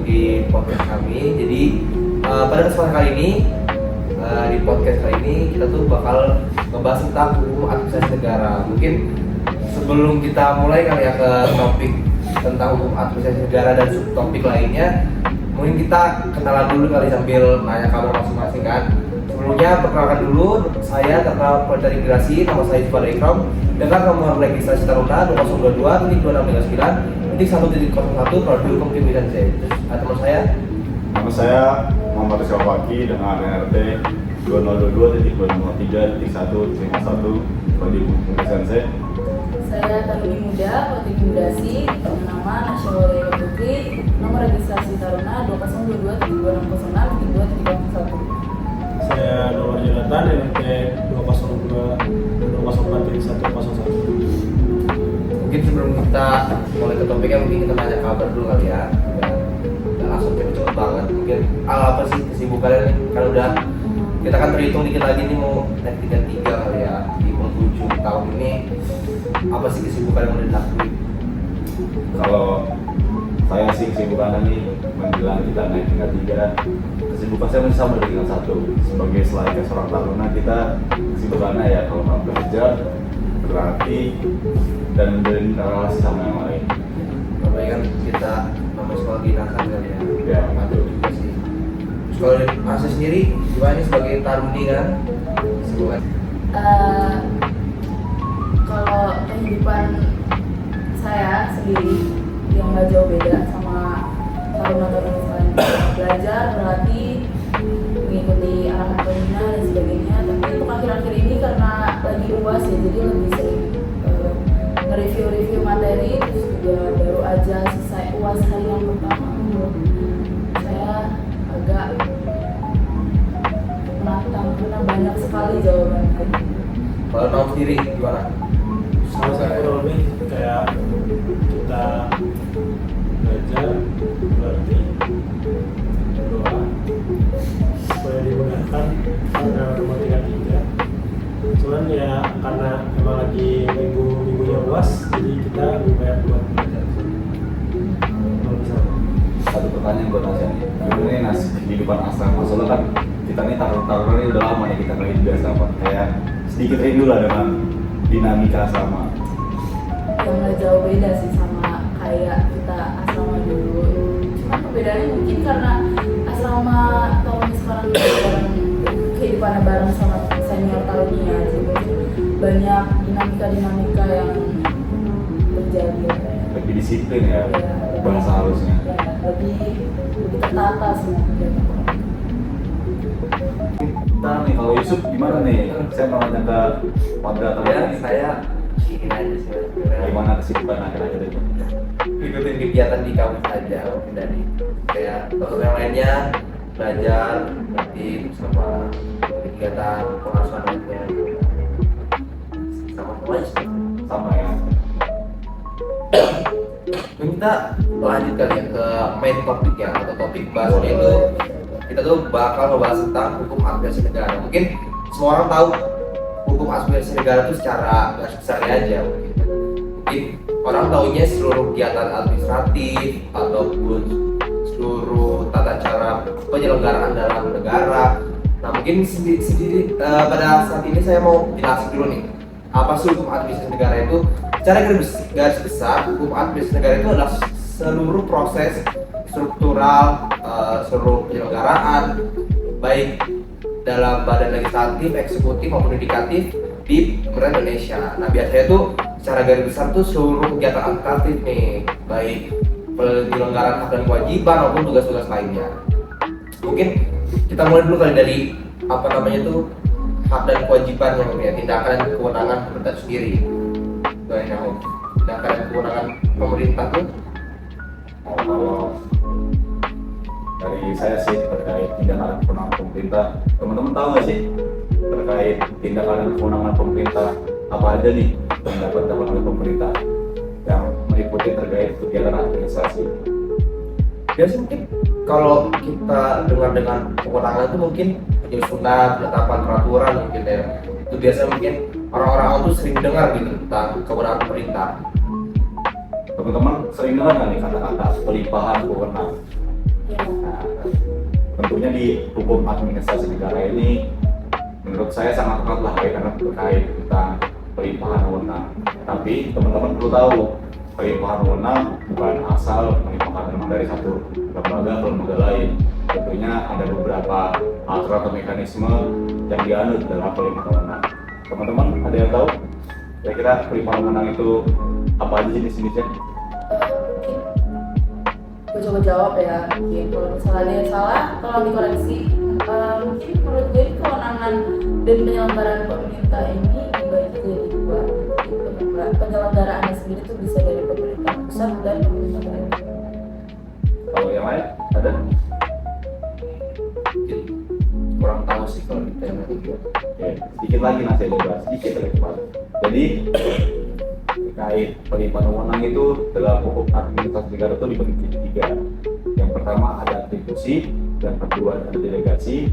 di podcast kami. Jadi pada kesempatan kali ini di podcast kali ini kita tuh bakal ngebahas tentang hukum administrasi negara. Mungkin sebelum kita mulai kali ya ke topik tentang hukum administrasi negara dan subtopik lainnya, mungkin kita kenalan dulu kali sambil nanya kabar masing-masing kan. Sebelumnya perkenalkan dulu, saya terkenal Polda Imigrasi, nama saya Jufar Ikram dengan nomor registrasi Taruna 2022-2016-1.1.01 Prodi Hukum Pimpinan Z. Teman saya? Nama saya Muhammad Rizal Faki dengan NRT 2022-2023-1.51 Prodi Hukum Pimpinan Z. Saya Taruni Muda, Politik Imigrasi, dengan nama Nasional Dewa Putri, nomor registrasi Taruna 2022-2606-2.31. Saya Nur Jonathan, NRT 202-204-101. Mungkin sebelum kita mulai ke topiknya, mungkin kita tanya kabar dulu kali ya. Udah langsung cepet banget. Mungkin apa sih kesibukannya nih? Kan udah kita kan terhitung dikit lagi nih mau naik 33 kali ya di penghujung tahun ini. Apa sih kesibukan yang udah dilakuin? Kalau saya sih kesibukannya nih menjelang kita naik tingkat 3, kesibukan saya masih sama dengan 1. Sebagai selain seorang taruna, kita kesibukannya ya kalau nggak bekerja, berarti dan menjalin relasi sama yang lain. Namanya kan kita namanya sekolah dinasan kali ya. Ya. Ada juga sih. Sekolah Asa sendiri gimana nih sebagai taruni kan? Kesibukan. Kalau kehidupan saya sendiri yang nggak jauh beda sama taruna-taruna lain, belajar, berlatih, mengikuti arahan pembina dan sebagainya. Tapi untuk akhir-akhir ini karena lagi UAS ya, jadi lebih sering nge-review materi. Terus juga baru aja selesai UAS hari yang pertama, saya agak menantang karena banyak sekali jawaban. Kalau tahu sendiri gimana? Sama saya kurang lebih kayak kita belajar, berarti berdoa supaya dimudahkan karena nomor 33. Cuman ya karena emang lagi minggunya UAS, jadi kita lebih banyak buat belajar. Kalau bisa. Satu pertanyaan buat Nasya nih, gimana nih nasib kehidupan asrama? Soalnya kan kita nih taruna ini udah lama nih kita nggak hidup di asrama. Kayak sedikit rindu lah dengan dinamika asrama. Yang nggak jauh beda sih sama kayak kita asrama dulu. Cuma perbedaannya mungkin karena asrama tahun sekarang itu bareng kehidupannya bareng sama senior tahunnya, jadi banyak dinamika yang terjadi. Lebih disiplin ya, Ya, bahasa halusnya. ya, lebih tertata semua kegiatan. Nah nih kalau Yusuf gimana nih? Saya mau nanya ke moderator Ya, ini. saya ini aja sih. Gimana kesibukan akhir-akhir itu? Ikutin kegiatan di kampus aja, mungkin dari kayak kalau yang lainnya belajar, berarti sama kegiatan pengasuhan lainnya sama aja sih. Sama ya. Mungkin kita lanjut kali ya ke main topik ya, atau topik bahasanya itu kita tuh bakal membahas tentang hukum administrasi negara. Mungkin semua orang tahu hukum administrasi negara itu secara garis besarnya aja. Mungkin orang taunya seluruh kegiatan administratif ataupun seluruh tata cara penyelenggaraan dalam negara. Nah mungkin sendiri pada saat ini saya mau jelasin dulu nih apa sih hukum administrasi negara itu. Secara garis besar hukum administrasi negara itu adalah seluruh proses struktural, seluruh penyelenggaraan baik dalam badan legislatif, eksekutif maupun yudikatif di pemerintah Indonesia. Nah biasanya tuh secara garis besar tuh seluruh kegiatan administratif nih, baik penyelenggaraan hak dan kewajiban maupun tugas-tugas lainnya. Mungkin kita mulai dulu kali dari apa namanya tuh hak dan kewajiban yang punya tindakan dan kewenangan pemerintah sendiri. Tindakan dan kewenangan pemerintah tuh Kalau dari saya sih terkait tindakan dan kewenangan pemerintah, teman-teman tahu nggak sih terkait tindakan dan kewenangan pemerintah apa aja nih yang dapat dilakukan oleh pemerintah yang meliputi terkait kegiatan administrasi? biasanya mungkin kalau kita dengar dengan kewenangan itu mungkin penyusunan, penetapan peraturan mungkin ya. Itu biasanya mungkin orang-orang awam tuh sering dengar gitu tentang kewenangan pemerintah. Teman-teman sering dengar nggak nih kata-kata pelimpahan wewenang? Iya. Nah, tentunya di hukum administrasi negara ini menurut saya sangat erat lah karena terkait tentang pelimpahan wewenang. Tapi teman-teman perlu tahu pelimpahan wewenang bukan asal melimpahkan wewenang dari satu lembaga ke lembaga lain. Tentunya ada beberapa aturan atau mekanisme yang dianut dalam pelimpahan wewenang. Teman-teman ada yang tahu kira-kira pelimpahan wewenang itu apa aja jenis-jenisnya? Mungkin gue coba jawab ya. Mungkin kalau misalnya ada yang salah, tolong dikoreksi. Mungkin menurut gue ini kewenangan dan penyelenggaraan pemerintah ini dibagi jadi dua. Penyelenggaraannya sendiri tuh bisa dari pemerintah pusat dan pemerintah daerah. Kalau yang lain ada? Mungkin kurang tahu sih kalau kita yang itu. Oke, sedikit lagi nasi juga, sedikit lagi Pak. Jadi terkait pelimpahan wewenang itu dalam hukum administrasi negara itu dibagi menjadi tiga. Yang pertama ada atribusi, yang kedua ada delegasi,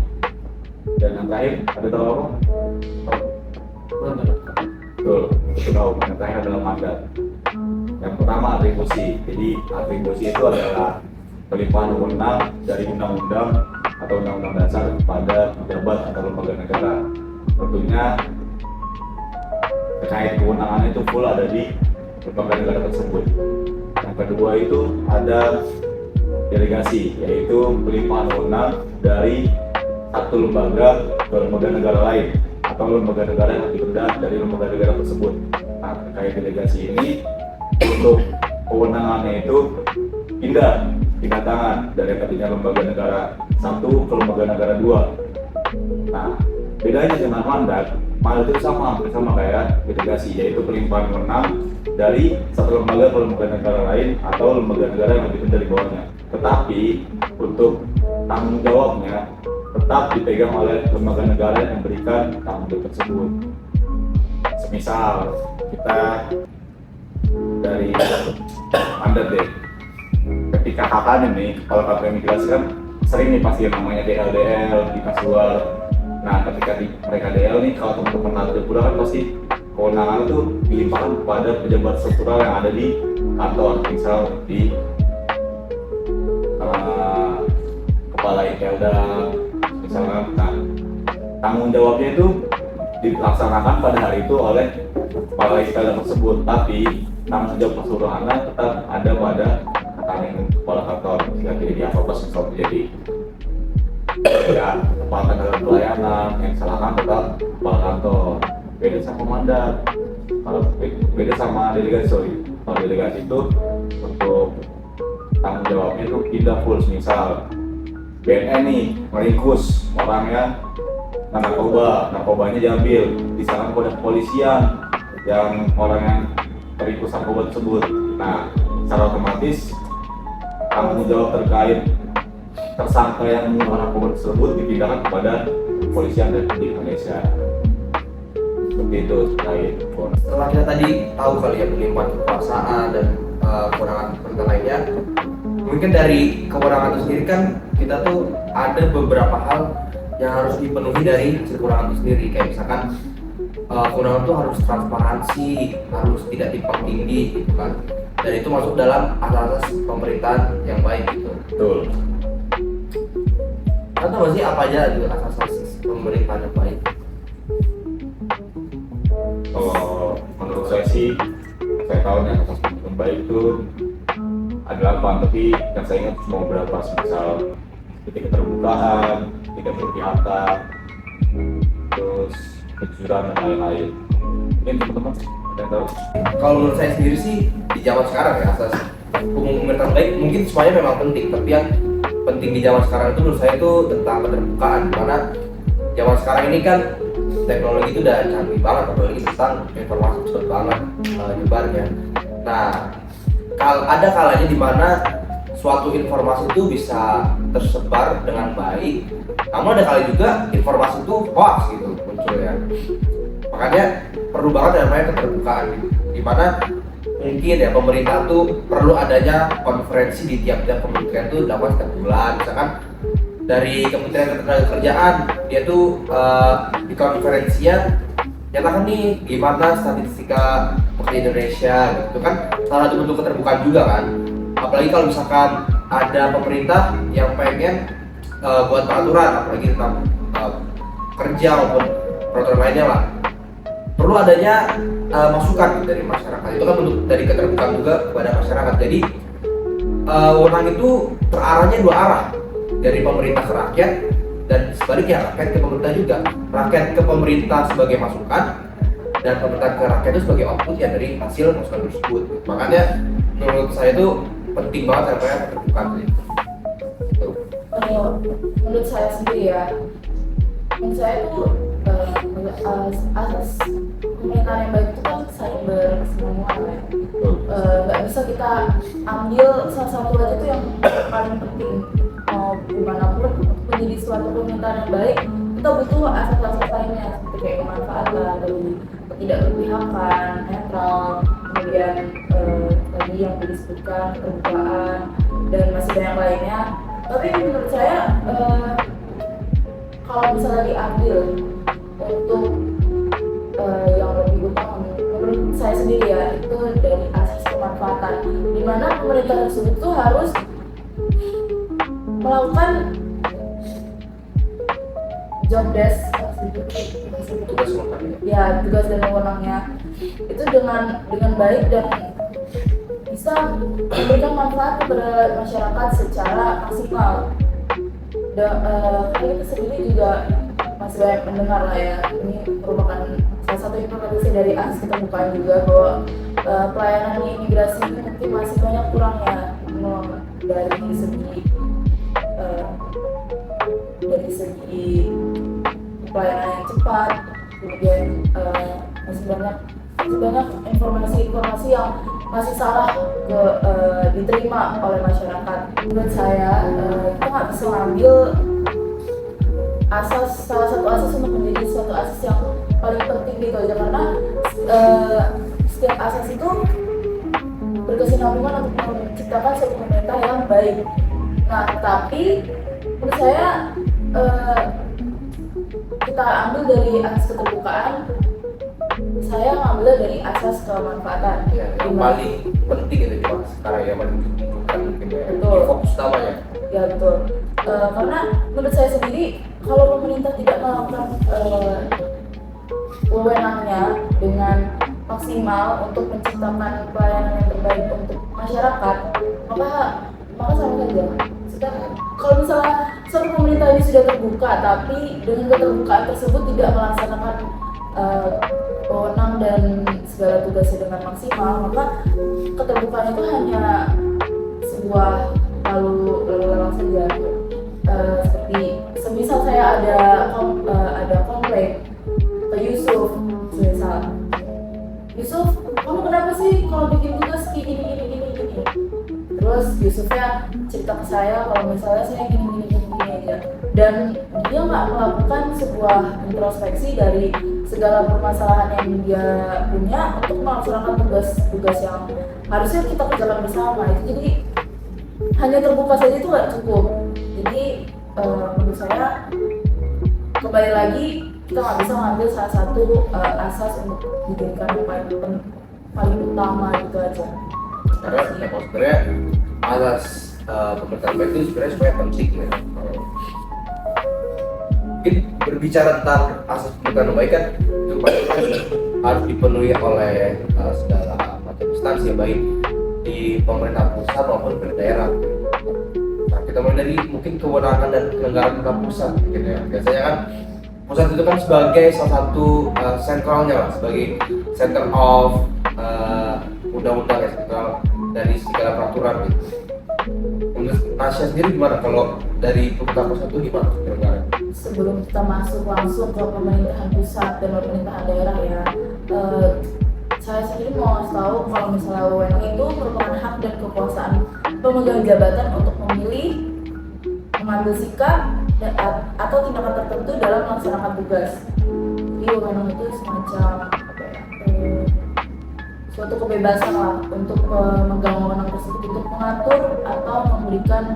dan yang terakhir ada tahu apa? Betul, itu tahu. Yang terakhir adalah mandat. Yang pertama atribusi. Jadi atribusi itu adalah pelimpahan wewenang dari undang-undang atau undang-undang dasar kepada pejabat atau lembaga negara. Tentunya terkait kewenangan itu full ada di lembaga negara tersebut. Yang kedua itu ada delegasi, yaitu pelimpahan wewenang dari satu lembaga ke lembaga negara lain atau lembaga negara yang lebih rendah dari lembaga negara tersebut. Nah, terkait delegasi ini untuk kewenangannya itu pindah tangan dari yang tadinya lembaga negara satu ke lembaga negara dua. Nah, bedanya dengan mandat itu sama, hampir sama kayak delegasi, yaitu pelimpahan wewenang dari satu lembaga ke lembaga negara lain atau lembaga negara yang lebih rendah di bawahnya. Tetapi untuk tanggung jawabnya tetap dipegang oleh lembaga negara yang memberikan tanggung jawab tersebut. Semisal kita dari mandat deh, ketika KKN nih, kalau KKN dijelaskan sering nih pasti yang namanya DL di luar. Nah, ketika di mereka DL nih, kalau teman-teman nanti pula kan pasti kewenangan itu dilimpahkan kepada pejabat struktural yang ada di kantor, misal di kepala IPLDA misalnya. Nah, tanggung jawabnya itu dilaksanakan pada hari itu oleh kepala IPLDA tersebut, tapi tanggung jawab keseluruhannya tetap ada pada kepala kantor. Jika jadi apa-apa sesuatu jadi ya kepala dalam pelayanan yang salahkan tetap kepala kantor. Beda sama mandat, kalau beda sama delegasi. Kalau delegasi itu untuk tanggung jawabnya itu pindah full. Misal BNN nih meringkus orang yang narkobanya diambil, diserahkan kepada kepolisian yang orang yang meringkus narkoba tersebut. Nah, secara otomatis tanggung jawab terkait tersangka yang mengumpulkan narkoba tersebut dipindahkan kepada kepolisian dan di Indonesia. Seperti itu terkait. Setelah kita tadi tahu kali ya pelimpahan kekuasaan dan kewenangan pemerintah lainnya, mungkin dari kewenangan itu sendiri kan kita tuh ada beberapa hal yang harus dipenuhi dari kewenangan itu sendiri. Kayak misalkan kewenangan itu harus transparansi, harus tidak timpang tinggi gitu kan. Dan itu masuk dalam asas pemerintahan yang baik gitu. Betul. Atau nggak sih apa aja gitu asas pemerintahan yang baik? Kalau menurut saya sih, saya tahu nih asas pemerintahan baik itu adalah apa, tapi yang saya ingat cuma beberapa, misal ketika keterbukaan, ketika berpihakan, terus kejujuran dan lain-lain. Mungkin teman-teman ada yang tahu? Kalau menurut saya sendiri sih di zaman sekarang ya asas hukum pemerintahan baik mungkin semuanya memang penting, tapi yang penting di zaman sekarang itu menurut saya itu tentang keterbukaan, karena zaman sekarang ini kan teknologi itu udah canggih banget, apalagi tentang informasi cepat banget nyebarnya. Nah, ada kalanya di mana suatu informasi itu bisa tersebar dengan baik, namun ada kali juga informasi itu hoax gitu munculnya. Makanya perlu banget yang namanya keterbukaan, di mana mungkin ya pemerintah tuh perlu adanya konferensi di tiap-tiap kementerian tuh dapat setiap bulan. Misalkan dari Kementerian Ketenagakerjaan dia tuh di konferensinya nyatakan nih gimana statistika pekerja Indonesia gitu kan, salah satu bentuk keterbukaan juga kan. Apalagi kalau misalkan ada pemerintah yang pengen buat peraturan, apalagi tentang kerja maupun peraturan lainnya lah, perlu adanya masukan dari masyarakat. Itu kan bentuk dari keterbukaan juga kepada masyarakat. Jadi wewenang itu terarahnya dua arah, dari pemerintah ke rakyat dan sebaliknya rakyat ke pemerintah juga. Rakyat ke pemerintah sebagai masukan dan pemerintah ke rakyat itu sebagai output ya dari hasil masukan tersebut. Makanya menurut saya itu penting banget sampai keterbukaan itu. Menurut saya sendiri ya, menurut saya itu asas pemerintahan yang baik itu kan saling berkesinambungan ya. Nggak bisa kita ambil salah satu aja itu yang paling penting. Mau gimana pun untuk menjadi suatu pemerintahan yang baik, kita butuh asas-asas lainnya seperti kayak kemanfaatan, dari ketidakberpihakan, netral, kemudian tadi yang disebutkan keterbukaan dan masih banyak lainnya. Tapi menurut saya kalau misalnya diambil untuk yang lebih utama, menurut saya sendiri ya, itu dari asas kemanfaatan, di mana pemerintah tersebut tuh harus melakukan job desk, Tugas makannya. ya tugas dan wewenangnya itu dengan baik dan bisa memberikan manfaat kepada masyarakat secara maksimal. Kali itu sendiri juga masih banyak mendengar lah ya, ini merupakan salah satu implementasi dari asas keterbukaan juga, bahwa pelayanan di imigrasi ini mungkin masih banyak kurangnya dari segi pelayanan yang cepat, kemudian masih banyak informasi yang masih salah diterima oleh masyarakat. Menurut saya kita nggak bisa ngambil salah satu asas untuk menjadi suatu asas yang paling penting gitu aja, karena setiap asas itu berkesinambungan untuk menciptakan suatu pemerintah yang baik. Nah, tapi menurut saya kita ambil dari asas keterbukaan, saya ngambil dari asas kemanfaatan. Ya, yang paling penting itu cuma sekarang ya, paling menunjukkan mungkin ya, Betul. fokus utamanya. Ya betul. Karena menurut saya sendiri, kalau pemerintah tidak melakukan wewenangnya dengan maksimal untuk menciptakan pelayanan yang terbaik untuk masyarakat, maka sama saja. Sedangkan kalau misalnya suatu pemerintah ini sudah terbuka, tapi dengan keterbukaan tersebut tidak melaksanakan wewenang dan segala tugasnya dengan maksimal, maka keterbukaan itu hanya sebuah lalu lalang saja. Seperti semisal saya ada komplain ke Yusuf, misal, Yusuf, kamu kenapa sih kalau bikin tugas gini? Terus Yusufnya cerita ke saya kalau misalnya saya gini aja, dan dia nggak melakukan sebuah introspeksi dari segala permasalahan yang dia punya untuk melaksanakan tugas yang harusnya kita kerjakan bersama. Itu jadi hanya terbuka saja itu nggak cukup. Jadi menurut saya kembali lagi kita nggak bisa mengambil salah satu asas untuk dijadikan paling utama gitu aja. Karena sebenarnya asas pemerintahan baik itu sebenarnya supaya penting ya. Mungkin berbicara tentang asas pemerintahan baik kan itu pasti harus dipenuhi oleh segala macam instansi yang baik di pemerintah pusat maupun di daerah. Nah, kita mulai dari mungkin kewenangan dan penyelenggaraan pemerintah pusat gitu ya. Biasanya kan pusat itu kan sebagai salah satu sentralnya lah, sebagai center of undang-undang ya, sentral dari segala peraturan gitu. Menurut Nasya sendiri gimana kalau dari pemerintah pusat itu gimana penyelenggaraan? Sebelum kita masuk langsung ke pemerintahan pusat dan pemerintahan daerah ya, saya sendiri mau ngasih tahu kalau misalnya wewenang itu merupakan hak dan kekuasaan pemegang jabatan untuk memilih, mengambil sikap atau tindakan tertentu dalam melaksanakan tugas. Jadi wewenang itu semacam suatu kebebasan lah untuk memegang wewenang tersebut untuk mengatur atau memberikan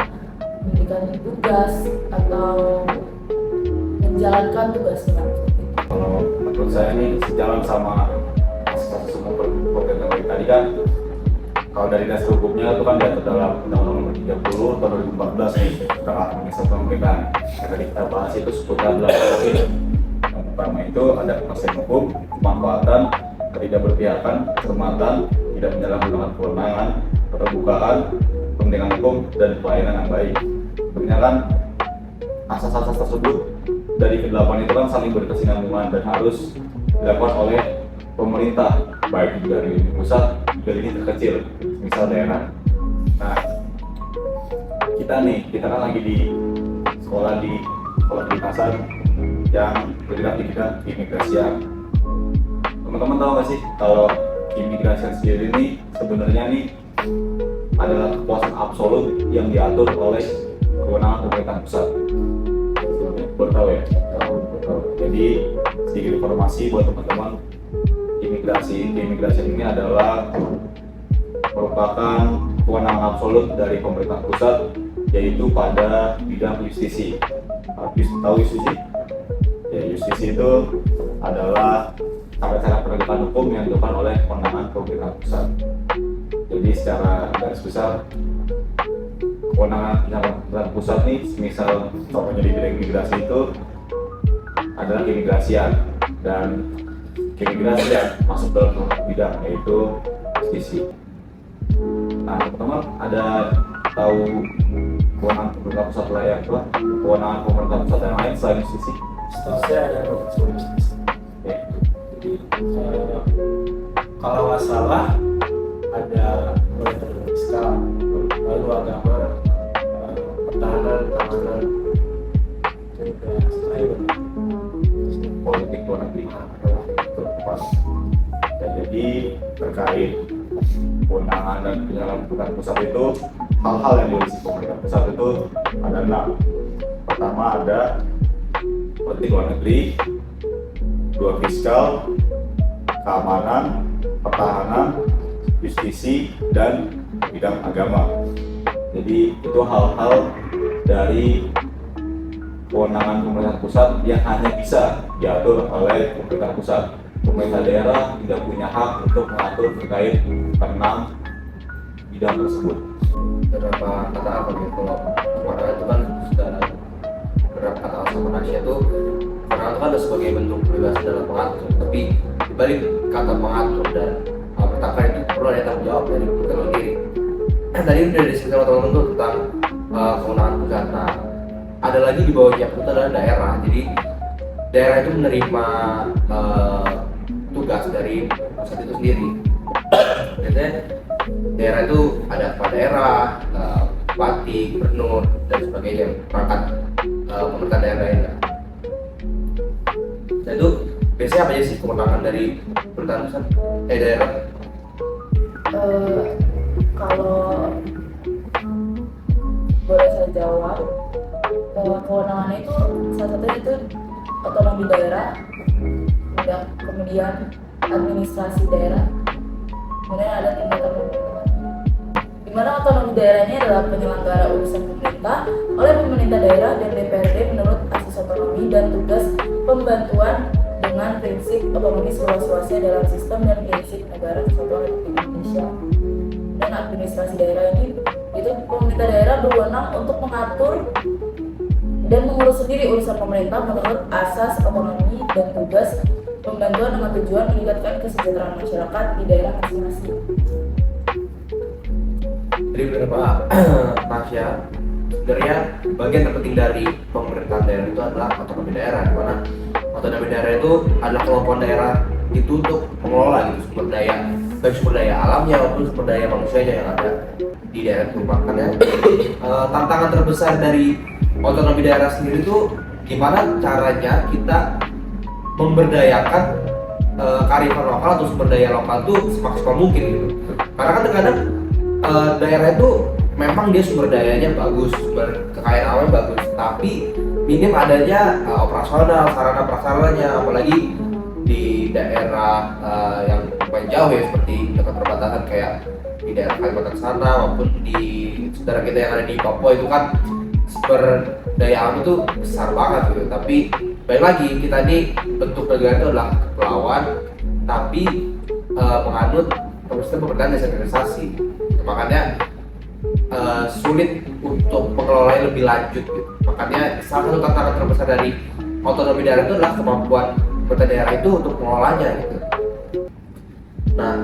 tugas atau menjalankan tugasnya. Kalau menurut saya ini sejalan sama asas umum pemerintahan baik tadi kan, kalau dari dasar hukumnya itu kan diatur dalam Undang-Undang Nomor 30 tahun 2014 nih tentang administrasi pemerintahan. Yang tadi kita bahas itu seputar 8 poin. Yang pertama itu ada kepastian hukum, kemanfaatan, ketidakberpihakan, kecermatan, tidak menyalahgunakan kewenangan, keterbukaan, kepentingan hukum, dan pelayanan yang baik. Sebenarnya kan asas-asas tersebut dari ke-8 itu kan saling berkesinambungan dan harus dilakukan oleh pemerintah, baik dari pusat hingga lini terkecil, misal daerah. Nah, kita kan lagi di sekolah kedinasan yang bergerak di bidang keimigrasian. Teman-teman tahu nggak sih kalau keimigrasian sendiri ini sebenarnya nih adalah kekuasaan absolut yang diatur oleh kewenangan pemerintah pusat. Baru tahu ya? Tahu. Jadi sedikit informasi buat teman-teman, keimigrasian ini adalah merupakan kewenangan absolut dari pemerintah pusat, yaitu pada bidang justisi. Tahu justisi? Ya, justisi itu adalah cara penegakan hukum yang dilakukan oleh kewenangan pemerintah pusat. Jadi secara garis besar, kewenangan pemerintah pusat nih, misal contohnya di bidang imigrasi itu adalah keimigrasian, dan keimigrasian masuk dalam bidang yaitu justisi. Nah, teman-teman ada tahu kewenangan pemerintah pusat lain apa? Kewenangan pemerintah pusat yang lain selain justisi? Setahu saya ada unsur bisnis. Ya. Jadi kalau nggak salah ada moneter fiskal, lalu agama, pertahanan, keamanan, juga lain. Politik luar negeri. Dan jadi terkait kewenangan dan penyelenggaraan pemerintah pusat itu, hal-hal yang diurus pemerintah pusat itu ada 6. Pertama ada politik luar negeri, 2 fiskal, keamanan, pertahanan, justisi, dan bidang agama. Jadi itu hal-hal dari kewenangan pemerintah pusat yang hanya bisa diatur oleh pemerintah pusat. Pemerintah daerah tidak punya hak untuk mengatur terkait ke-6 bidang tersebut. Beberapa kata apa gitu, kalau kewenangan itu kan sudah beberapa kata sama Nasya itu kewenangan itu kan ada sebagai bentuk kebebasan dalam mengatur, tapi dibalik kata mengatur dan menetapkan itu perlu ada tanggung jawab dari pemerintah sendiri. Tadi udah disebutkan sama teman-teman tuh tentang kewenangan pusat. Nah, ada lagi di bawahnya itu adalah daerah. Jadi daerah itu menerima tugas dari pusat itu sendiri. Biasanya daerah itu ada kepala daerah, bupati, gubernur, dan sebagainya, perangkat pemerintah daerah ini. Dan itu biasanya apa aja sih kewenangan dari pemerintahan pusat daerah? Kalau boleh saya jawab, kewenangannya itu salah satunya itu otonomi daerah, kemudian administrasi daerah, kemudian ada tingkatan pemerintahan. Di mana otonomi daerah ini adalah penyelenggara urusan pemerintah oleh pemerintah daerah dan DPRD menurut asas otonomi dan tugas pembantuan dengan prinsip otonomi seluas-luasnya dalam sistem dan prinsip negara kesatuan Republik Indonesia. Dan administrasi daerah ini itu pemerintah daerah berwenang untuk mengatur dan mengurus sendiri urusan pemerintah menurut asas otonomi dan tugas pembantuan dengan tujuan meningkatkan kesejahteraan masyarakat di daerah masing-masing. Jadi beberapa Nasya, sebenarnya bagian terpenting dari pemerintahan daerah itu adalah otonomi daerah, di mana otonomi daerah itu adalah kemampuan daerah itu untuk mengelola gitu sumber daya, baik sumber daya alamnya maupun sumber daya manusianya yang ada di daerah itu. Makanya tantangan terbesar dari otonomi daerah sendiri itu gimana caranya kita memberdayakan kearifan lokal atau sumber daya lokal itu semaksimal mungkin gitu. Karena kan terkadang daerah itu memang dia sumber dayanya bagus, sumber kekayaan alamnya bagus, tapi minim adanya operasional, sarana prasarananya, apalagi di daerah yang paling jauh ya, seperti dekat perbatasan kayak di daerah Kalimantan sana maupun di saudara kita yang ada di Papua itu kan sumber daya alam itu besar banget gitu. Tapi balik lagi, kita ini bentuk negara itu adalah kepulauan tapi menganut sistem pemerintahan desentralisasi. Makanya sulit untuk mengelolanya lebih lanjut gitu. Makanya salah satu tantangan terbesar dari otonomi daerah itu adalah kemampuan pemerintah daerah itu untuk mengelolanya gitu. Nah,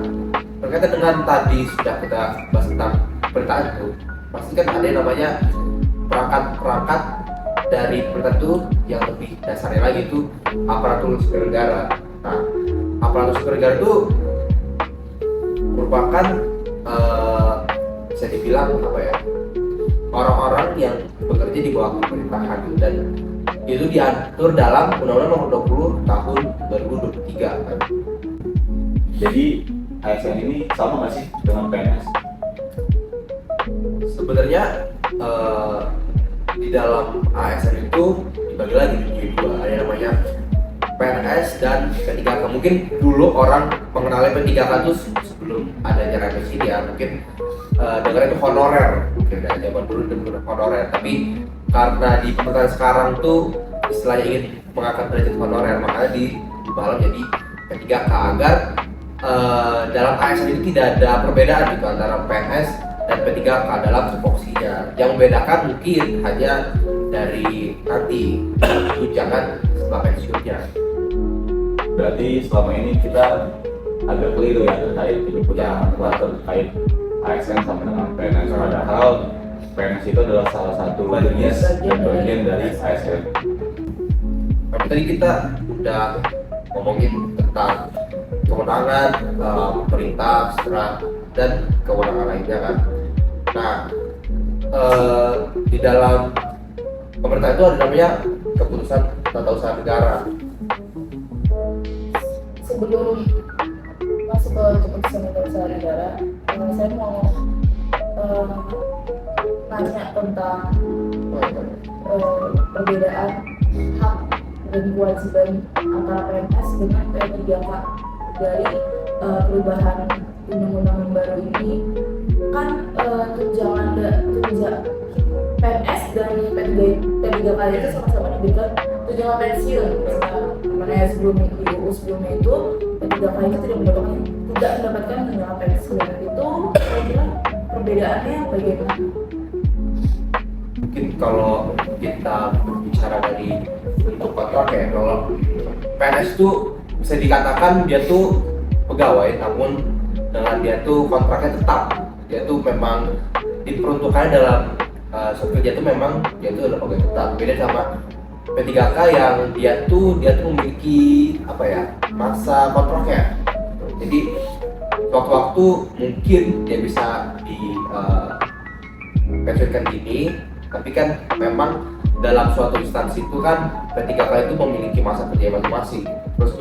berkaitan dengan tadi sudah kita bahas tentang pemerintahan itu, pasti kan ada yang namanya perangkat-perangkat dari pemerintah itu yang lebih dasarnya lagi itu aparatur sipil negara. Nah, aparatur sipil negara itu merupakan bisa dibilang apa ya, orang-orang yang bekerja di bawah pemerintahan gitu, dan itu diatur dalam Undang-Undang Nomor 20 Tahun 2023 kan. Jadi ASN ini sama nggak sih dengan PNS? Sebenarnya di dalam ASN itu dibagi lagi menjadi dua, ada yang namanya PNS dan P3K. Mungkin dulu orang mengenali P3K itu sebelum adanya revisi ya, mungkin dengar itu honorer, mungkin dari zaman dulu dengar honorer, tapi karena di pemerintahan sekarang tuh istilahnya ingin mengangkat derajat honorer, makanya diubah jadi P3K agar dalam ASN itu tidak ada perbedaan gitu antara PNS dan P3K dalam tupoksinya. Yang membedakan mungkin hanya dari nanti tunjangan setelah pensiunnya. Berarti selama ini kita agak keliru ya terkait penyebutan terkait ASN sama dengan PNS. Padahal PNS itu adalah salah satu bagian dari ASN. Tapi tadi kita udah ngomongin tentang kewenangan pemerintah, setelah dan kewenangan lainnya kan. Nah, di dalam pemerintah itu ada namanya keputusan tata usaha negara. Sebelum masuk ke keputusan tata usaha negara, saya mau nanya tentang perbedaan hak dan kewajiban antara PNS dengan P3K dari perubahan undang-undang yang baru ini. Kan tunjangan PNS dan P3K itu sama-sama diberikan tunjangan pensiun. Karena sebelumnya itu P3K itu tidak mendapatkan tunjangan pensiun. Itu kira-kira perbedaannya bagaimana? Mungkin kalau kita berbicara dari bentuk kontrak ya, kalau PNS itu bisa dikatakan dia tuh pegawai, namun dengan dia tuh kontraknya tetap, dia tuh memang diperuntukkan dalam suatu kerja itu memang dia tuh adalah pegawai tetap. Beda sama P3K yang dia tuh memiliki apa ya, masa kontraknya. Jadi waktu-waktu mungkin dia bisa di pensiunkan dini, tapi kan memang dalam suatu instansi itu kan P3K itu memiliki masa kerja masing-masing. Terus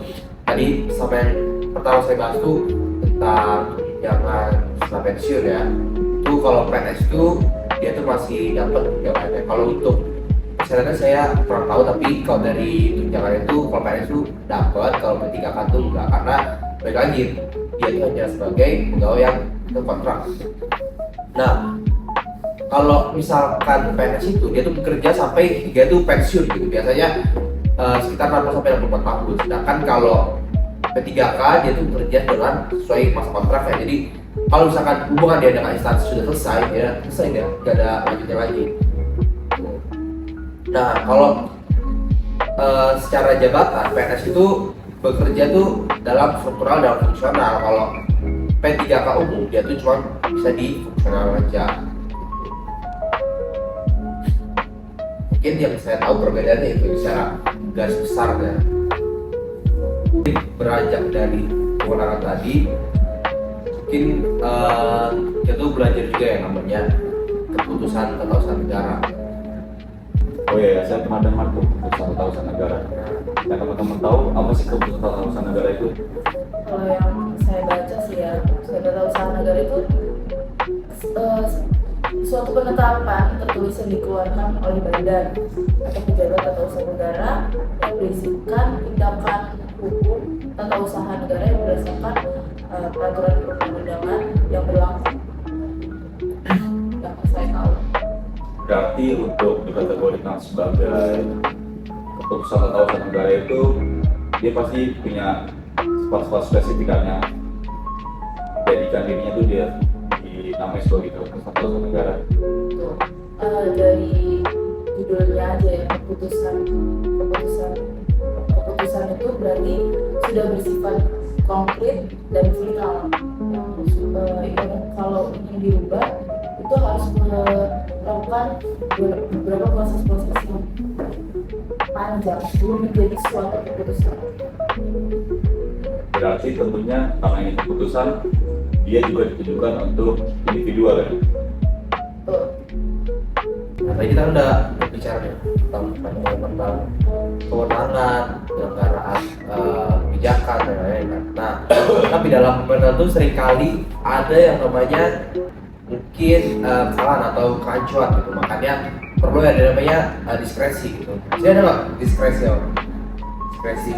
tadi sampai yang pertama saya bahas tuh tentang tunjangan setelah pensiun ya. Itu kalau PNS itu dia tuh masih dapat tunjangannya. Kalau untuk misalnya saya kurang tahu, tapi kalau dari tunjangan itu kalau PNS itu dapat, kalau P3K itu enggak, karena balik lagi dia itu hanya sebagai pegawai yang terkontrak. Nah, kalau misalkan PNS itu dia tuh bekerja sampai dia tuh pensiun gitu, biasanya sekitar 60 sampai 64 tahun. Sedangkan kalau P3K dia tuh bekerja dengan sesuai masa kontraknya. Jadi kalau misalkan hubungan dia dengan instansi sudah selesai, ya selesai dia, nggak ada lanjutnya lagi. Nah, kalau secara jabatan PNS itu bekerja tuh dalam struktural dan fungsional. Kalau P3K umum dia tuh cuma bisa di fungsional aja. Mungkin yang saya tahu perbedaannya itu secara garis besarnya. Beranjak dari kewenangan tadi, mungkin kita tuh belajar juga yang namanya keputusan tata usaha negara. Oh iya, saya pernah dengar tuh keputusan tata usaha negara. Dan teman-teman tahu apa sih keputusan tata usaha negara itu? Kalau yang saya baca sih ya, tata usaha negara itu suatu penetapan tertulis yang dikeluarkan oleh badan atau pejabat tata usaha negara yang berisikan tindakan hukum tata usaha negara yang berdasarkan peraturan perundang-undangan yang berlaku. Yang saya tahu. Berarti untuk dikategorikan sebagai keputusan tata usaha negara itu dia pasti punya sifat-sifat spesifikannya. Jadikan dirinya tuh dia dinamai sebagai keputusan tata usaha negara. dari judulnya aja ya, keputusan itu berarti sudah bersifat konkret dan final. Yang kalau ingin dirubah itu harus melakukan beberapa proses-proses yang panjang sebelum menjadi suatu keputusan. Berarti tentunya karena ini keputusan, dia juga ditujukan untuk individual ya. Tuh. Nah, tadi kita udah berbicara nih tentang kewenangan, penyelenggaraan kebijakan dan lain-lain. Nah, tapi dalam pemerintahan itu seringkali ada yang namanya mungkin kesalahan atau kerancuan gitu. Makanya perlu ada namanya diskresi gitu. Jadi ada nggak diskresi? Diskresi.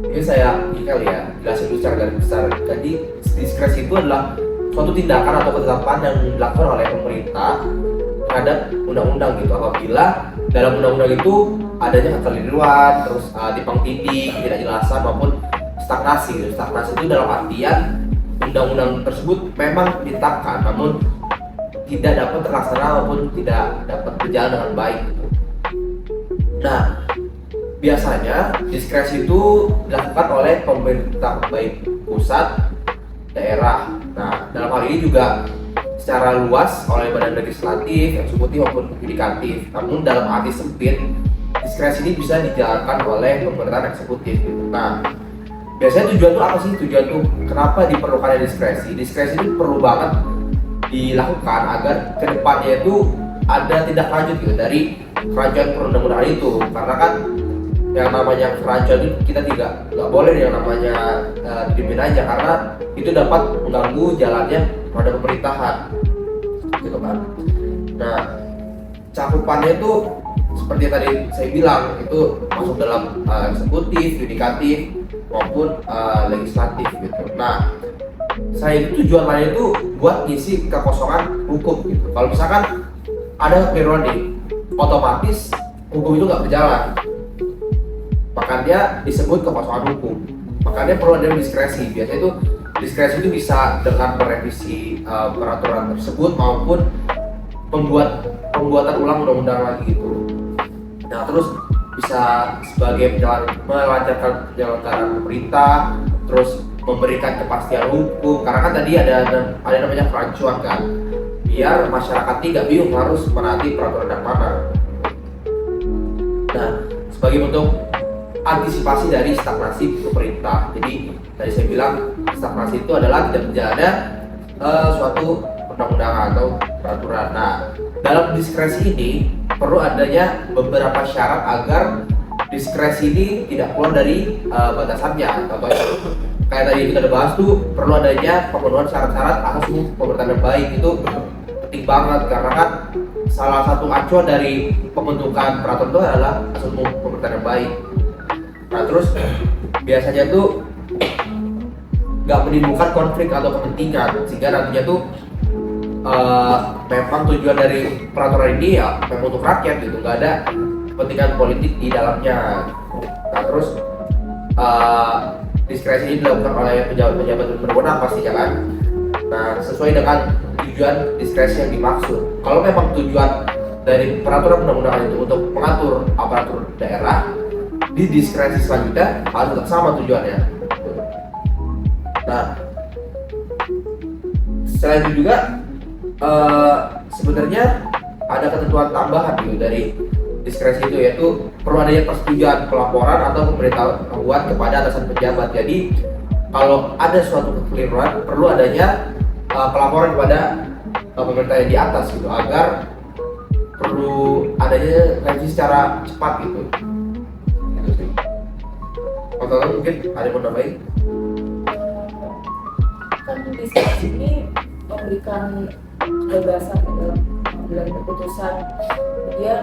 Ini saya ini kali ya jelasin dulu secara garis besar. Jadi diskresi itu adalah suatu tindakan atau ketetapan yang dilakukan oleh pemerintah terhadap undang-undang gitu. Apabila dalam undang-undang itu adanya kekeliruan, terus timpang tindih, ketidakjelasan maupun stagnasi. Gitu. Stagnasi itu dalam artian undang-undang tersebut memang ditetapkan, namun tidak dapat terlaksana maupun tidak dapat berjalan dengan baik. Gitu. Nah, biasanya diskresi itu dilakukan oleh pemerintah baik pusat, daerah. Nah, dalam hal ini juga secara luas oleh badan legislatif, eksekutif maupun yudikatif. Namun dalam arti sempit, diskresi ini bisa dijalankan oleh pemerintahan eksekutif. Gitu. Nah, biasanya tujuan itu apa sih? Tujuan itu kenapa diperlukan diskresi? Diskresi itu perlu banget dilakukan agar kedepannya itu ada tindak lanjut gitu dari kerancuan perundang-undangan itu. Karena kan yang namanya kerancuan itu kita nggak boleh yang namanya didiamin aja, karena itu dapat mengganggu jalannya pada pemerintahan gitu kan. Nah, cakupannya itu seperti yang tadi saya bilang itu masuk dalam eksekutif, yudikatif maupun legislatif gitu. Nah, saya itu tujuan lain itu buat ngisi kekosongan hukum gitu. Kalau misalkan ada kekeliruan nih, otomatis hukum itu nggak berjalan. Makanya disebut kekosongan hukum. Makanya perlu ada diskresi. Biasanya itu diskresi itu bisa dengan merevisi peraturan tersebut maupun pembuatan ulang undang-undang lagi gitu. Nah, terus bisa sebagai melancarkan penyelenggaraan pemerintah, terus memberikan kepastian hukum. Karena kan tadi ada namanya kerancuan kan, biar masyarakat tidak bingung harus menaati peraturan yang mana. Nah, sebagai bentuk antisipasi dari stagnasi pemerintah. Jadi tadi saya bilang stagnasi itu adalah tidak berjalannya suatu undang-undang atau peraturan. Nah, dalam diskresi ini perlu adanya beberapa syarat agar diskresi ini tidak keluar dari batasannya. Contohnya kayak tadi kita udah bahas tuh, perlu adanya pemenuhan syarat-syarat asas umum pemerintahan yang baik. Itu penting banget karena kan salah satu acuan dari pembentukan peraturan itu adalah asas umum pemerintahan yang baik. Nah, terus biasanya tuh nggak menimbulkan konflik atau kepentingan, sehingga nantinya tuh memang tujuan dari peraturan ini ya memang untuk rakyat gitu, nggak ada kepentingan politik di dalamnya. Nah, terus diskresi ini dilakukan oleh pejabat-pejabat berwenang pastinya kan. Nah, sesuai dengan tujuan diskresi yang dimaksud. Kalau memang tujuan dari peraturan undang-undangan itu untuk mengatur aparatur daerah, di diskresi selanjutnya harus tetap sama tujuannya. Nah, selain itu juga sebenarnya ada ketentuan tambahan gitu dari diskresi itu, yaitu perlu adanya persetujuan pelaporan atau pemberitahuan kepada atasan pejabat. Jadi kalau ada suatu kekeliruan perlu adanya pelaporan kepada pemerintah yang di atas gitu, agar perlu adanya revisi secara cepat gitu. Itu sih. Kalau mungkin ada yang mau nambahin? Kan diskresi ini memberikan kebebasan dalam pengambilan keputusan. Kemudian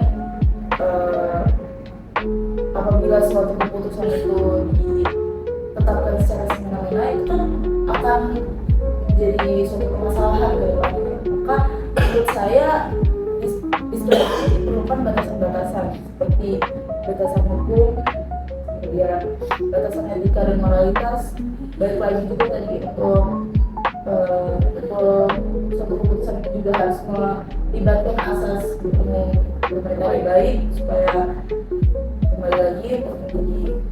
apabila suatu keputusan itu ditetapkan secara semena-mena, itu kan akan menjadi suatu permasalahan ke depannya. Maka menurut saya diskresi ini diperlukan batasan-batasan seperti batasan hukum, kemudian batasan etika dan moralitas. Baik lagi juga tadi untuk keputusan-keputusan itu juga harus melibatkan asas umum pemerintah yang baik supaya kembali lagi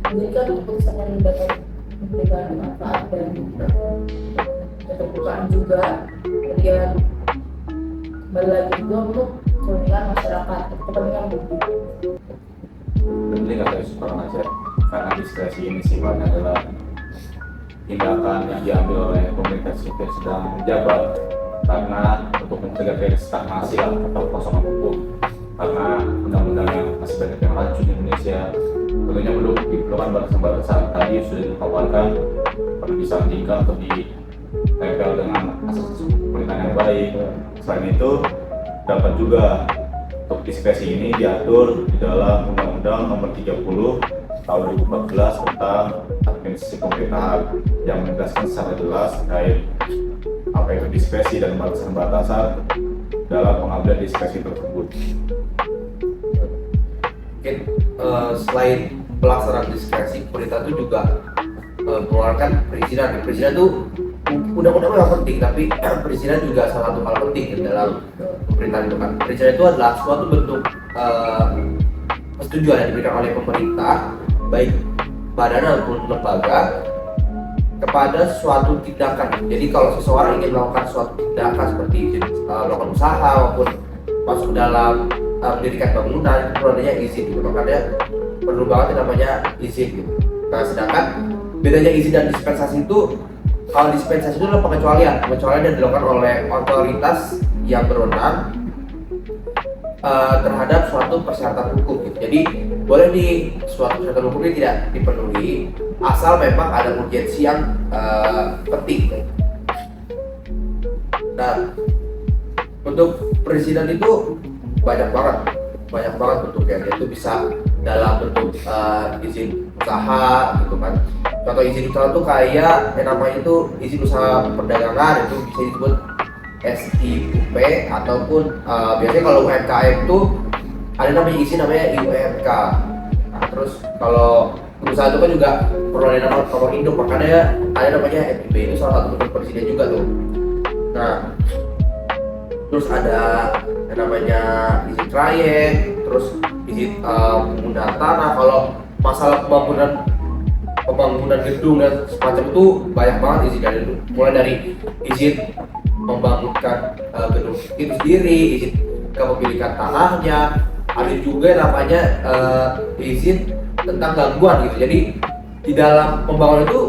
menjadikan keputusan yang memberikan manfaat dan keterbukaan juga, kemudian kembali lagi juga untuk kepentingan masyarakat, kepentingan publik. Penting atau seorang aja karena diskresi ini sifatnya adalah tindakan yang diambil oleh pemerintah yang sedang menjabat karena untuk mencegah stagnasi atau kosongan hukum, karena undang-undang yang masih banyak yang rancu di Indonesia tentunya belum diperlukan batasan-batasan tadi sudah dipaparkan, perlu disandingkan atau ditempel dengan asas pemerintahan yang baik. Selain itu dapat juga untuk diskresi ini diatur di dalam Undang-Undang Nomor 30 Tahun 2014 tentang administrasi pemerintahan yang menegaskan secara jelas terkait apa itu diskresi dan batasan-batasan dalam pengambilan diskresi tersebut. Mungkin selain pelaksanaan diskresi, pemerintah itu juga mengeluarkan perizinan. Perizinan itu undang-undang memang penting, tapi perizinan juga salah satu hal penting di dalam pemerintahan itu kan. Perizinan itu adalah suatu bentuk persetujuan yang diberikan oleh pemerintah, baik badan ataupun lembaga, kepada suatu tindakan. Jadi kalau seseorang ingin melakukan suatu tindakan seperti melakukan usaha maupun masuk dalam mendirikan bangunan, itu perlu adanya izin gitu. Makanya perlu banget yang namanya izin gitu. Nah, sedangkan bedanya izin dan dispensasi itu, kalau dispensasi itu adalah pengecualian yang dilakukan oleh otoritas yang berwenang terhadap suatu persyaratan hukum gitu. Jadi boleh di suatu persyaratan hukum ini tidak dipenuhi asal memang ada urgensi yang penting. Nah, untuk perizinan itu banyak banget bentuknya. Itu bisa dalam bentuk izin usaha gitu kan. Contoh izin usaha itu kayak yang namanya itu izin usaha perdagangan, itu bisa disebut SIUP, ataupun biasanya kalau UMKM itu ada namanya izin namanya IUMK. Nah, terus kalau usaha itu kan juga perlu ada nomor induk, makanya ada namanya FIP, itu salah satu bentuk perizinan juga tuh. Nah, terus ada yang namanya izin trayek, terus izin penggunaan tanah. Kalau masalah pembangunan gedung dan semacam itu banyak banget izin dari itu, mulai dari izin membangunkan gedung itu sendiri, izin kepemilikan tanahnya, ada juga yang namanya izin tentang gangguan gitu. Jadi di dalam pembangunan itu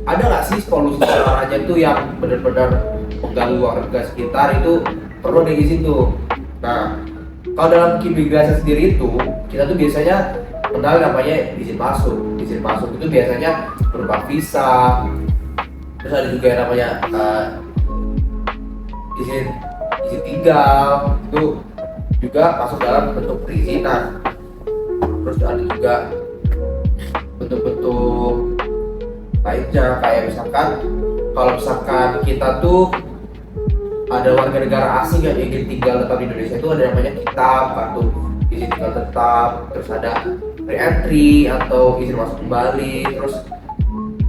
ada nggak sih polusi suaranya itu yang benar-benar mengganggu warga sekitar, itu perlu ada izin tuh. Nah, kalau dalam keimigrasian sendiri itu kita tuh biasanya kenal namanya izin masuk. Izin masuk itu biasanya berupa visa, terus ada juga yang namanya izin tinggal, itu juga masuk dalam bentuk perizinan. Terus ada juga bentuk-bentuk lainnya, kayak misalkan kalau misalkan kita tuh ada warga negara asing yang ingin tinggal tetap di Indonesia, itu ada namanya kitab, kartu izin tinggal tetap. Terus ada re-entry atau izin masuk kembali. Terus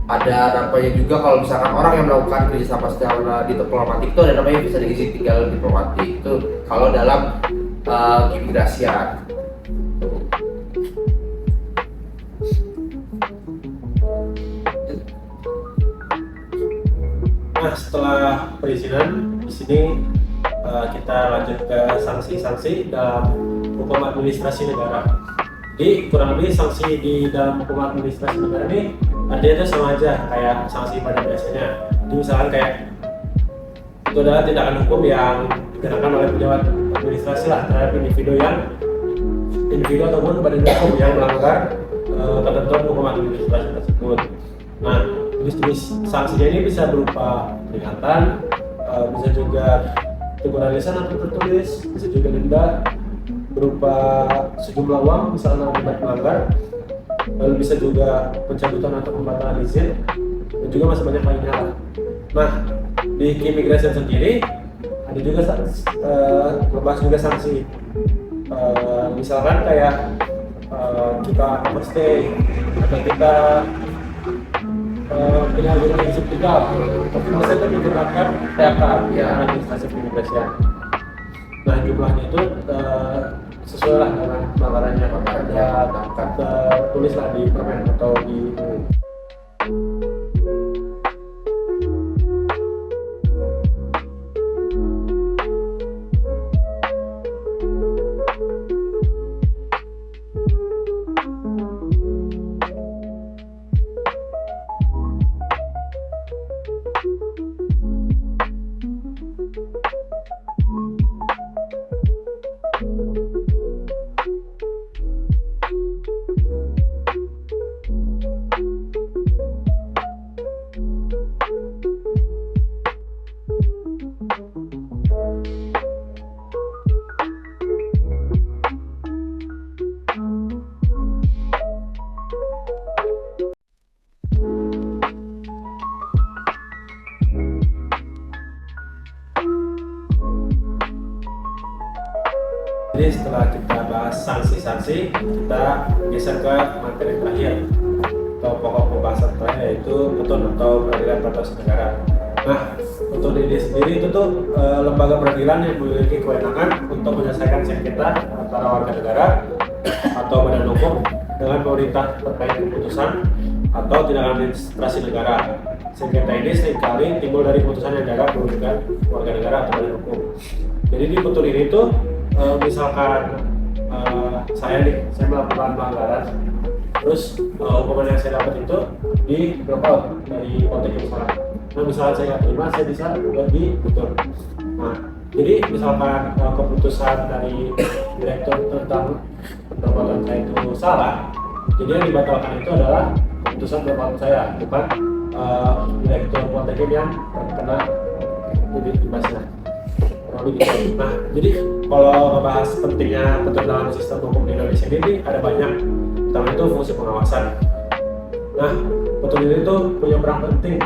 ada namanya juga kalau misalkan orang yang melakukan kerjasama secara diplomatik, itu ada namanya bisa izin tinggal diplomatik. Itu kalau dalam keimigrasian. Nah, setelah perizinan di sini kita lanjut ke sanksi-sanksi dalam hukum administrasi negara. Jadi kurang lebih sanksi di dalam hukum administrasi negara ini artinya itu sama aja kayak sanksi pada biasanya. Jadi misalkan kayak itu adalah tindakan hukum yang dikenakan oleh pejabat administrasi lah terhadap individu ataupun badan hukum yang melanggar ketentuan hukum administrasi tersebut. Nah, jenis sanksinya ini bisa berupa peringatan, bisa juga teguran lisan atau tertulis, bisa juga denda berupa sejumlah uang misalnya akibat melanggar, lalu bisa juga pencabutan atau pembatalan izin, dan juga masih banyak lainnya lah. Nah, di keimigrasian sendiri ada juga membahas juga sanksi, misalkan kayak kita overstay atau kita punya prinsip legal, tapi bisa itu diterapkan PAK, Ya. administrasi keimigrasian. Nah jumlahnya itu sesuai lah dengan pelanggarannya, Pelanggarannya, tertulislah di permen atau di Jadi setelah kita bahas sanksi-sanksi, kita geser ke materi terakhir atau pokok pembahasan terakhir, yaitu petun atau peradilan batas negara. Nah, petun ini sendiri itu tuh lembaga peradilan yang memiliki kewenangan untuk menyelesaikan sengketa antara warga negara atau badan hukum dengan pemerintah terkait keputusan atau tindakan administrasi negara. Sengketa ini seringkali timbul dari keputusan yang dianggap merugikan warga negara atau badan hukum. Jadi di petun ini tuh misalkan saya melakukan pelanggaran, terus hukuman yang saya dapat itu di drop out dari konteks yang salah. Nah misalkan saya nggak terima, saya bisa buat di tutur. Nah jadi misalkan keputusan dari direktur tentang perbuatan saya itu salah, jadi yang dibatalkan itu adalah keputusan perbuatan saya, bukan direktur kontek yang terkena imbasnya. Nah, jadi kalau membahas pentingnya petun dalam sistem hukum di Indonesia ini ada banyak. Pertama itu fungsi pengawasan. Nah, petun ini tuh punya peran penting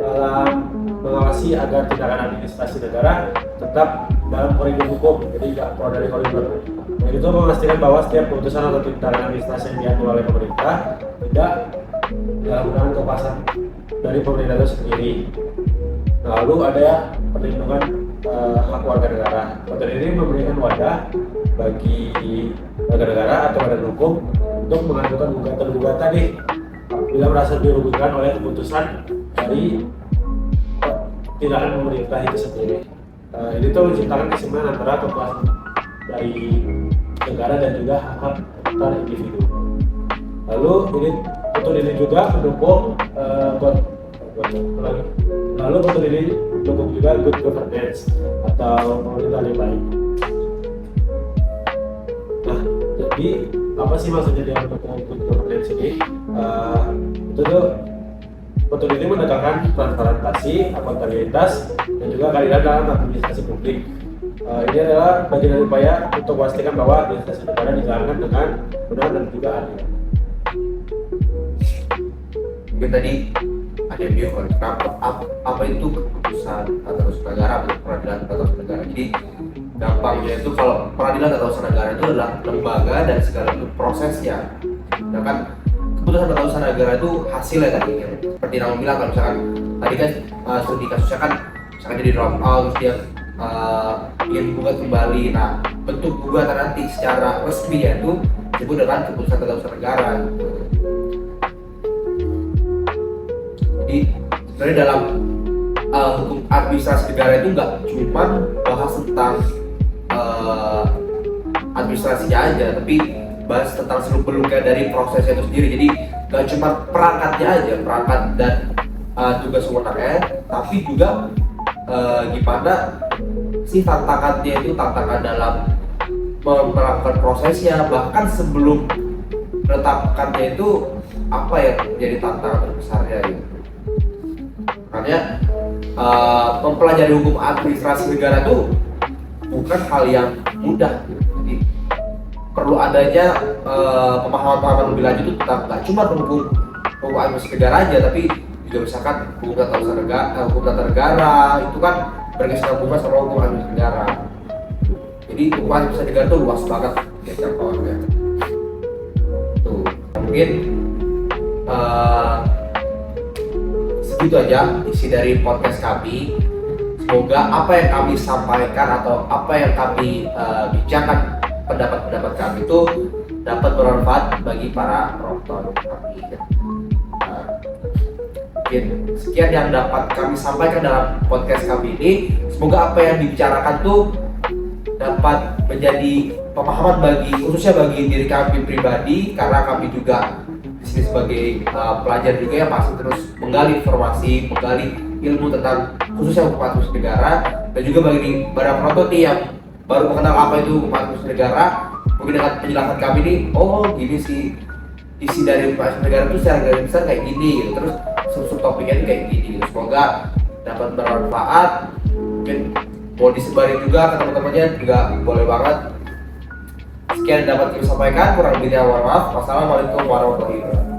dalam mengawasi agar tindakan administrasi negara tetap dalam koridor hukum, jadi tidak keluar dari koridor. Nah, itu memastikan bahwa setiap keputusan atau tindakan administrasi yang diambil oleh pemerintah tidak dalam kekuasaan dari pemerintah itu sendiri. Lalu ada perlindungan hak warga negara. Petun ini memberikan wadah bagi warga negara atau badan hukum untuk mengajukan gugatan nih bila merasa dirugikan oleh keputusan dari tindakan pemerintah itu sendiri. Ini tuh menciptakan keseimbangan antara kekuasaan dari negara dan juga hak antar individu. Lalu petun ini juga mendukung lalu petun ini mendukung juga good governance atau pemerintahan yang baik. Nah, jadi apa sih maksudnya dia mendukung good governance ini? Itu tuh petun ini menegakkan transparansi, akuntabilitas, dan juga keadilan dalam administrasi publik. Ini adalah bagian dari upaya untuk memastikan bahwa administrasi negara dijalankan dengan benar dan juga adil. Mungkin tadi ada yang bilang apa itu keputusan tata usaha negara atau peradilan tata usaha negara. Jadi gampangnya itu kalau peradilan tata usaha negara itu adalah lembaga dan segala prosesnya. Sedangkan keputusan tata usaha negara itu hasilnya tadi yang seperti yang bilang, kalau misalkan tadi kan studi kasusnya kan misalkan jadi drop out, terus dia ingin gugat kembali. Nah, bentuk gugatan nanti secara resmi itu disebut dengan keputusan tata usaha negara gitu. Jadi sebenarnya dalam hukum administrasi negara itu nggak cuma bahas tentang administrasinya aja, tapi bahas tentang seluk-beluknya dari prosesnya itu sendiri. Jadi nggak cuma perangkatnya aja, perangkat dan tugas wewenangnya, tapi juga gimana sih tantangannya itu, tantangan dalam melakukan prosesnya, bahkan sebelum menetapkannya itu apa ya jadi tantangan terbesarnya gitu. Makanya mempelajari hukum administrasi negara itu bukan hal yang mudah gitu. Jadi perlu adanya pemahaman-pemahaman lebih lanjut itu tentang nggak cuma hukum administrasi negara aja, tapi juga misalkan hukum tata usaha negara, hukum tata negara itu kan berkesinambungan sama hukum administrasi negara. Jadi hukum administrasi negara itu luas banget ya Tuh, mungkin segitu aja isi dari podcast kami. Semoga apa yang kami sampaikan atau apa yang kami bicarakan, pendapat-pendapat kami itu dapat bermanfaat bagi para penonton kami. Mungkin sekian yang dapat kami sampaikan dalam podcast kami ini. Semoga apa yang dibicarakan tuh dapat menjadi pemahaman bagi, khususnya bagi diri kami pribadi, karena kami juga di sini sebagai pelajar juga yang pasti terus menggali informasi, menggali ilmu tentang khususnya hukum administrasi negara, dan juga bagi para penonton nih yang baru mengenal apa itu hukum administrasi negara, mungkin dengan penjelasan kami nih, oh gini sih isi dari hukum administrasi negara itu secara garis besar kayak gini gitu. Terus sub topiknya itu kayak gini gitu. Semoga dapat bermanfaat, mungkin mau disebarin juga ke teman-temannya juga boleh banget. Sekian dapat kami sampaikan, kurang lebihnya mohon maaf. Wassalamualaikum warahmatullahi wabarakatuh.